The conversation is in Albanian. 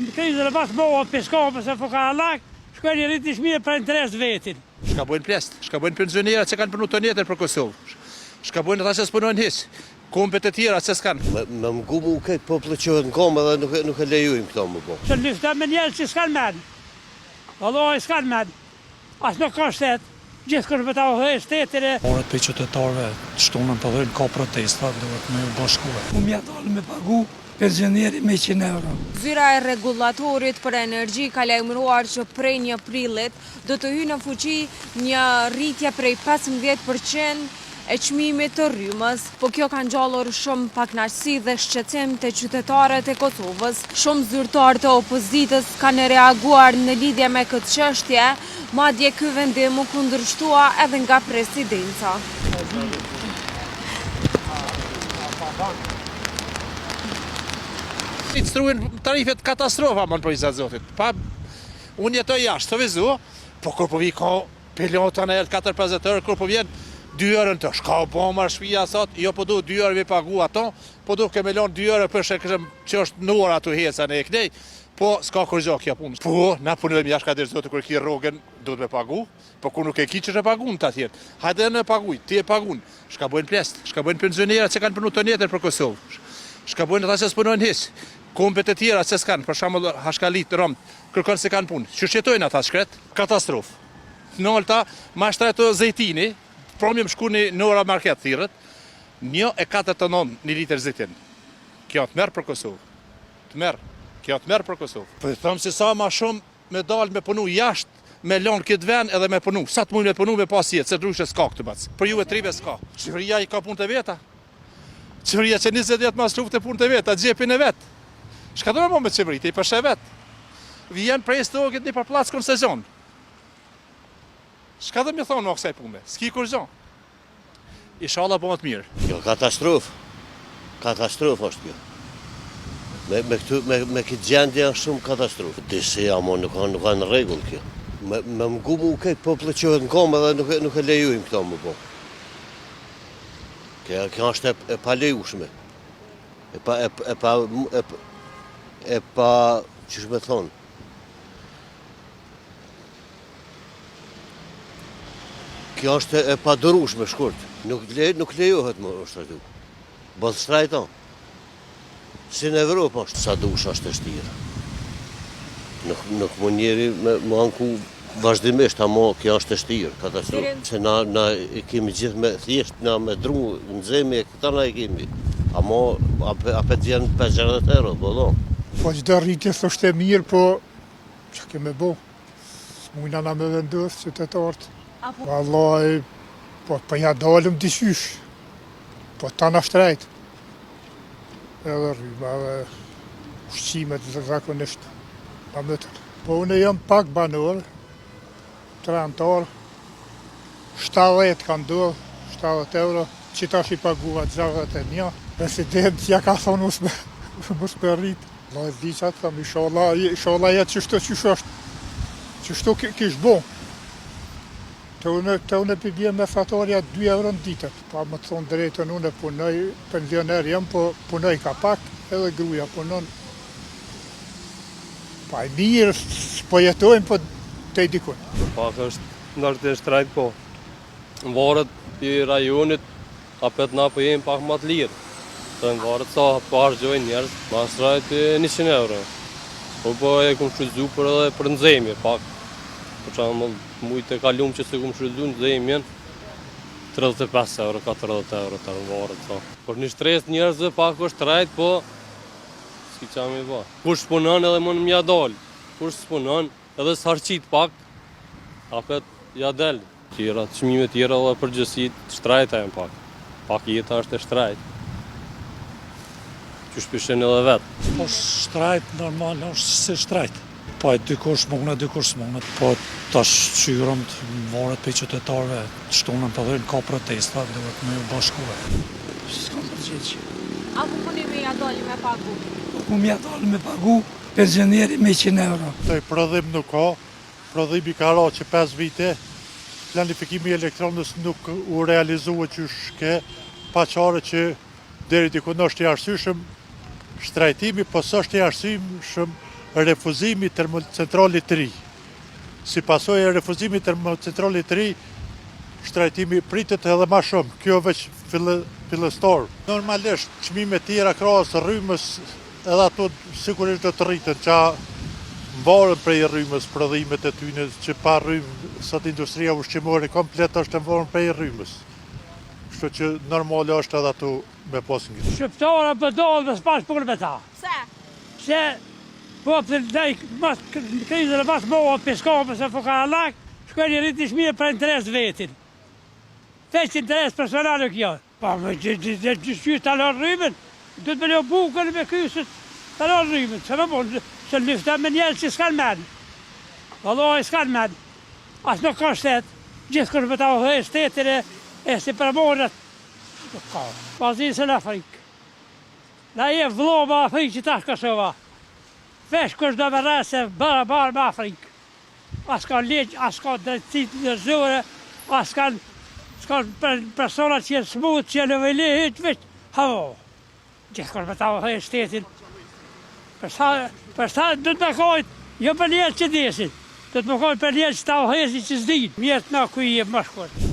Krizën e pas mohat piskopës e fukarallak, shkojnë i rriti shmije për interes vetin. Shka bojnë plest, shka bojnë pensionerat që kanë punu të njetër për Kosovë. Shka bojnë ata që s'punojnë hiç, kompet e tjera që s'kanë. Me mgu mu këtë popullë që në komë dhe nuk e lejujmë këto më po. Që lyfta me njerë që s'kanë men. Alloj s'kanë men. As nuk ka shtet. Gjithë kërë me ta ohej shtetin e... Orët për qytetarëve shtunën për dhejnë ka protesta, duhet me ju bashkuar. Unë ja dalë me pagu pensioneri me 100 euro. Zyra e rregullatorit për energji ka lajmëruar që prej 1 prillit do të hyjë në fuqi një rritje prej 15% e çmimit të rrymës, po kjo ka ngjallur shumë pakënaqësi dhe shqetësim te qytetarët e Kosovës. Shumë zyrtarë të opozitës kanë reaguar në lidhje me këtë çështje, madje ky vendim u kundërshtua edhe nga presidenca. I struhen tarifet katastrofa, më në projizat zotit. Unë jetoj jashtë, të vizu, po kur po vi ka pilota në 4-50 eurë, kur po vjen 2 eurën të shka po marrë shpia sot, jo po du 2 eurë vi pagu ato, po du keme lon 2 eurë për shekëshëm që është në orë ato heca në e knej, po s'ka kur gjo kja punë. Po, na punojmë jashtë ka dirë zotë kur ki rogën, du të me pagu, po kur nuk e ki që të pagun të atjerë. Hajde në paguj, ti e pagun. Shka bojnë plest, shka bojnë pensionerat që kanë punu të njetër për Kosovë. Shka bojnë ata që s'punojnë hiç, kompet e tjera që s'kanë, për shembull hashkalit, rom, kërkon se kanë punë. Që shqetojnë ata shkret, katastrofë. Nolta, mashtrajto zejtini, promjëm shku në ora market thirët, 1,49 një litër zitin. Kjo të merë për Kosovë. Kjo të merë për Kosovë. Po të thëmë si sa ma shumë me dalë me punu jashtë, me lonë këtë ven edhe me punu. Sa të mujnë me punu me pas jetë, se drushe s'ka këtë bacë. Për ju e trive s'ka. Qeveria i ka punë të veta. Qeveria që 20 jetë mas luft e punë të veta, gjepin e vetë. Shka do me mo me qeverit, i përshe vetë. Vjen prej stokit një për placë kënë sezon. Shka dhe me thonë në kësaj pume, s'ki kur gjo. Inshallah po më të mirë. Kjo katastrofë është kjo. Me këtë gjendje është shumë katastrofë. Disi, amo nuk kanë regull kjo. Me mgu mu këtë popullë që në komë dhe nuk e lejujmë këto më po. Kjo është e palejushme. E pa, që shme thonë. Kjo është e padurueshme shkurt. Nuk lejohet më është ashtu. Bëllë shtrajton. Si në Evropë është, sa dush është e shtirë. Nuk më njeri më anku vazhdimisht, amo kjo është e shtirë, katastrofë. Se na i kemi gjithë me thjesht, na me dru, në zemi e këta na i kemi. Amo, apet vjen 50 euro, po do. Po çdo rritje është e mirë, po që keme bo? S'mujna na me vendosë qytetarët. Vallaj, po ja dalëm diqysh, po ta na shtrejt. Edhe rryma, edhe ushqimet zakonisht, pa mëtër. Po unë jam pak banor, të antar, 70 kanë do, 70 euro, që tash i paguat 61. President ja ka thonë mos me rrit. Vallaj diqat, tham, inshallah jetë qështu qysh është, qështu kish bo. Të unë për bje me fatorja 2 euro në ditët. Pa më të thonë drejtën unë punoj, pensioner jam, po punoj ka pak, edhe gruja punon. Pa i mirë, po jetojmë, po të i dikun. Pak është nërë shtrajt, po. Në varët i rajonit, apet na po jemi pak më të lirë. Të në varët sa po argjojnë njerës, ma shtrajt 100 euro. Po e kumë shudzu për edhe për nëzemi, pak. Për që mujtë e kalumë që se kumë shudzu në zemi jenë 35 euro, 40 euro të në varët. Por një shtres njerëzve pak është trajt, po s'ki qa mi ba. Kush s'punon edhe më në mja dalë, kush s'punon edhe s'harqit pak, apet ja delë. Tjera, çmime tjera dhe përgjësit, shtrajta e në pak. Pak jeta është e shtrajt. Që shpishen edhe vetë. Po shtrajt normal është si shtrajt. Po e dikush mune, dikush s'mune. Po tash qyrëm të varet për qytetarëve, shtunën për dhejnë ka protesta, duhet me ju bashkuar. S'ka përgjegjë. A ku puni me ja doli me pagu? Unë ja dalë me pagu pensioneri me 100 euro. Të prodhim nuk ka, prodhimi ka ra që 5 vite, planifikimi elektronës nuk u realizua që shke, pa qare që deri diku është i arsyeshëm shtrajtimi, po s'është i arsyeshëm refuzimi i termocentralit të ri. Si pasojë e refuzimit të termocentralit të ri, shtrajtimi pritet edhe më shumë. Kjo veç fillestor. Normalisht çmimet tjera krahas rrymës edhe ato sigurisht do të rriten, qa mbarën prej rrymës prodhimet e tyre, që pa rrymë sot industria ushqimore komplet është mbarën prej rrymës. Kështu që normale është edhe ato me pas ngjitur. Shqiptarë për dalë dhe s'pash punë me ta. Pse? Se po të ndaj krizën e mas moha peskapës e fukarallak, shkojnë rriti shmije për interes vetin. Veç interes personale kjo. Pa me gjithë të alon rrymën, du të me leo bukën me kysit të alon rrymën. Se me mund, se lyfta me njerë që s'kan men. Valloj s'kan men. As nuk ka shtet. Gjithë kërë me ta ohë shtetin e si përmonët. Nuk ka. Bazisë në Afrikë. Na je vloma Afrikë që tash Kosova. Vesh kush do me rese barabar me Afrikë. As ka ligj, as ka drejtësit në zure, as ka persona që jenë smut, që jenë vejlihit, veç, havo. Gjithë kërë me ta ohë shtetin. Për sa du të me kojt, jo për njerë që desin. Du të me kojt për njerë që ta ohësi që s'din. Mjerët na ku i e më shkurt.